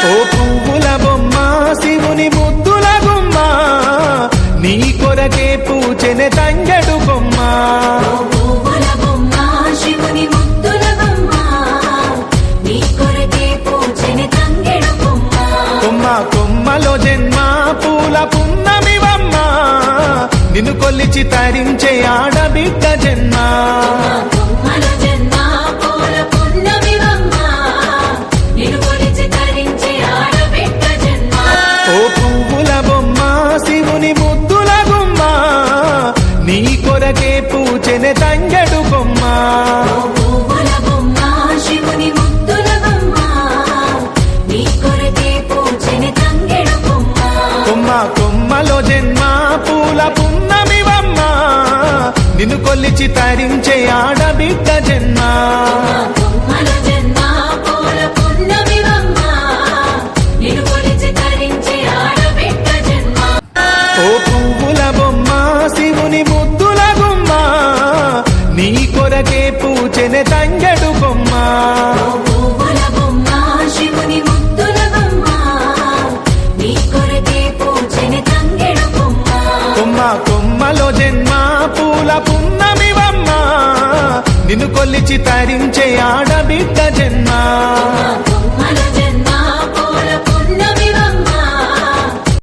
ఓ పువ్వుల బొమ్మ శివుని ముద్దుల గుమ్మ నీ కొరకే పూచెనే తంగెడు కొమ్మ కొమ్మ కొమ్మలో జన్మ పూల పున్నమివమ్మ నిన్ను కొల్లిచి తరించే ఆడబిడ్డ జన్మ ఓ పువ్వుల బొమ్మ శివుని ముద్దుల గుమ్మ నీ కొరకే పూచెనే తంగెడు కొమ్మ కొమ్మ కొమ్మలో జన్మ పూల పున్నమివమ్మ నిన్ను కొల్లిచి తరించే ఆడబిడ్డ జన్మ ఓ పువ్వుల బొమ్మ శివుని ముద్దుల గుమ్మ నీ కొరకే పూచెనే తంగెడు కొమ్మ కొమ్మ కొమ్మలో జన్మ పూల పున్నమివమ్మ నిన్ను కొల్లిచి తరించే ఆడబిడ్డ